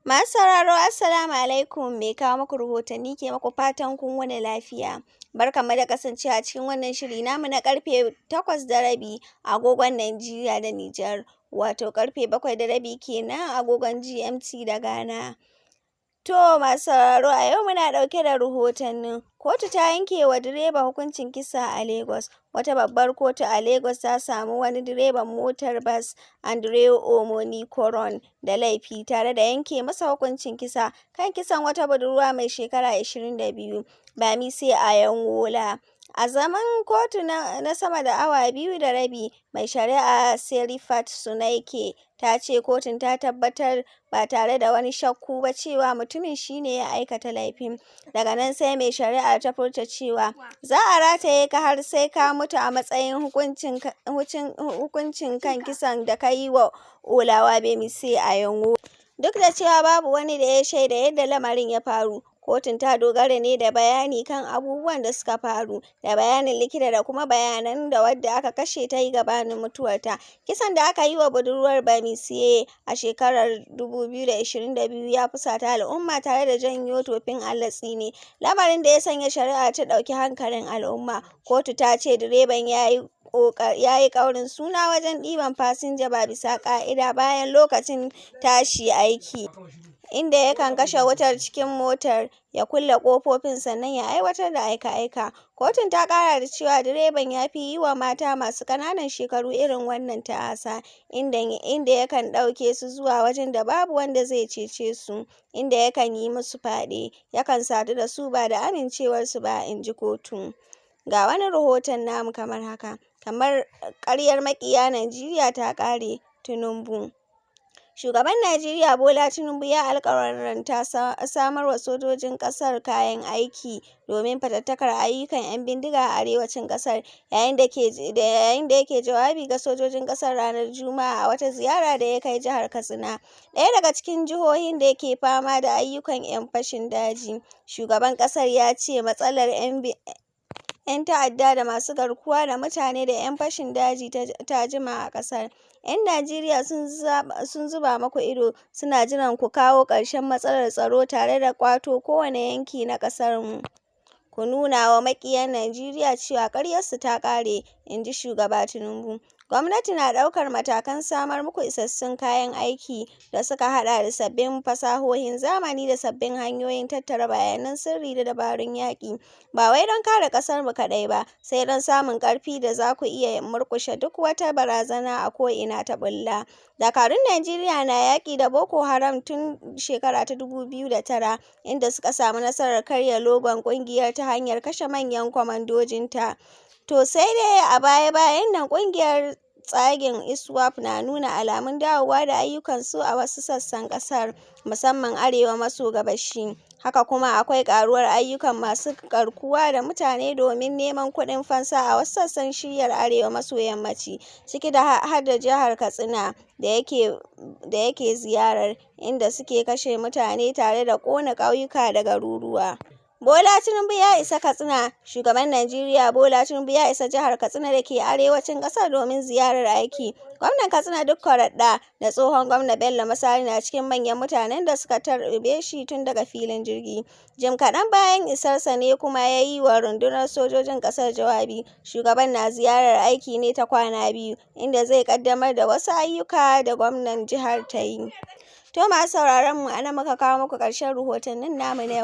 Masu sauraro Assalamu alaikum, mai kawo muku rahotanni ke muku fatan kun wuni lafiya. Barkanmu da kasancewa cikin wannan shiri namu na karfe 8:30 agogon Najeriya da Nijar, wato karfe 7:30 kenan agogon GMT da Ghana. To masu sauraro a yau muna ɗauke da rahotannin kotu ta yanke wa direba hukuncin kisa a Lagos. Wata babbar kotu a Lagos ta samu wani direban motar bas Andrew Omonikoron da laifi tare da yanke masa hukuncin kisa kan kisan wata budurwa mai shekara 22, Bamisi Anyanwola. A zaman kotu na sama da awa 2.5, mai shari'a Serifat Sunaike ta ce kotun ta tabbatar ba tare da wani shakku ba cewa mutumin shi ne ya aikata laifin. Daga nan sai mai shari'ar ta furta cewa za a rataye ka har sai ka mutu a matsayin hukuncin kan kisan da ka yi wa Olawabamisi Anyanwola. Duk da cewa babu wani da ya shaida yadda lamarin ya faru, kotun ta dogara ne da bayani kan abubuwan da suka faru, da bayanin likita da kuma bayanan da wadda aka kashe ta yi gabanin mutuwarta. Kisan da aka yi wa budurwar Bamisi a shekarar 2022 ya fusata al'umma tare da janyo tofin Allah tsine, lamarin da ya sanya shari'ar ta ɗauki hankalin al'umma. Kotu ta ce direban ya yi ƙaurin suna wajen ɗiban fasinja ba bisa ƙa'ida bayan lokacin tashi aiki, inda yakan kashe wutar cikin motar, ya kulle ƙofofin sannan ya aiwatar da aika-aika. Kotun ta ƙara da cewa direban ya fi yi wa mata masu ƙananan shekaru irin wannan ta'asa, inda yakan ɗauke su zuwa wajen da babu wanda zai cece su, inda yakan yi musu fyaɗe, yakan sadu da su ba da amincewarsu ba, in ji kotun. Ga wani rahoton namu kamar haka. Kamar ƙaryar maƙiya Najeriya ta ƙare, Tinubu. Shugaban Najeriya Bola Tinubu ya alƙawaranta samar wa sojojin ƙasar kayan aiki domin fatattakar ayyukan 'yan bindiga a arewacin ƙasar, yayin da yake jawabi ga sojojin ƙasar ranar Juma'a a wata ziyara da ya kai jihar Katsina, ɗaya daga cikin jihohin da ke fama da ayyukan 'yan fashin daji. Shugaban ƙasar ya ce matsalar 'yan ta'adda da masu garkuwa da mutane da 'yan fashin daji ta jima a ƙasar. 'Yan Najeriya sun zuba muku ido, suna jiran ku kawo ƙarshen matsalar tsaro tare da ƙwato kowane yanki na ƙasarmu. Ku nuna wa maƙiyan Najeriya cewa ƙaryarsu ta ƙare, in ji Shugaba Tinubu. Gwamnati na ɗaukar matakan samar muku isassun kayan aiki da suka haɗa da sabbin fasahohin zamani da sabbin hanyoyin tattara bayanan sirri da dabarun yaƙi, ba wai don kare ƙasarmu kaɗai ba, sai don samun ƙarfi da za ku iya murƙushe duk wata barazana a ko'ina ta ɓulla. Dakarun Najeriya na yaƙi da Boko Haram tun shekara ta 2009, inda suka samu nasarar karya logon ƙungiyar ta hanyar kashe manyan kwamandojinta. To sai dai a baya-bayan nan ƙungiyar tsagin ISWAP na nuna alamun dawowa da ayyukansu a wasu sassan ƙasar, musamman arewa maso gabashi. Haka kuma akwai ƙaruwar ayyukan masu garkuwa da mutane domin neman kuɗin fansa a wasu sassan shiyar arewa maso yammaci, ciki da har da jihar Katsina da yake ziyarar, inda suke kashe mutane tare da ƙona ƙauyuka da garuruwa. Bola Tinubu ya isa Katsina. Shugaban Najeriya Bola Tinubu ya isa jihar Katsina da ke arewacin ƙasar domin ziyarar aiki. Gwamnan Katsina Dikko Radda da tsohon gwamna Bello Masari na cikin manyan mutanen da suka tarbe shi tun daga filin jirgi. Jim kaɗan bayan isarsa ne kuma ya yi wa rundunar sojojin ƙasar jawabi. Shugaban na ziyarar aiki ne ta kwana biyu, inda zai ƙaddamar da wasu ayyuka da gwamnan jihar ta yi. To masu sauraron mu, a nan muka kawo muku ƙarshen rahotannin namu na yau.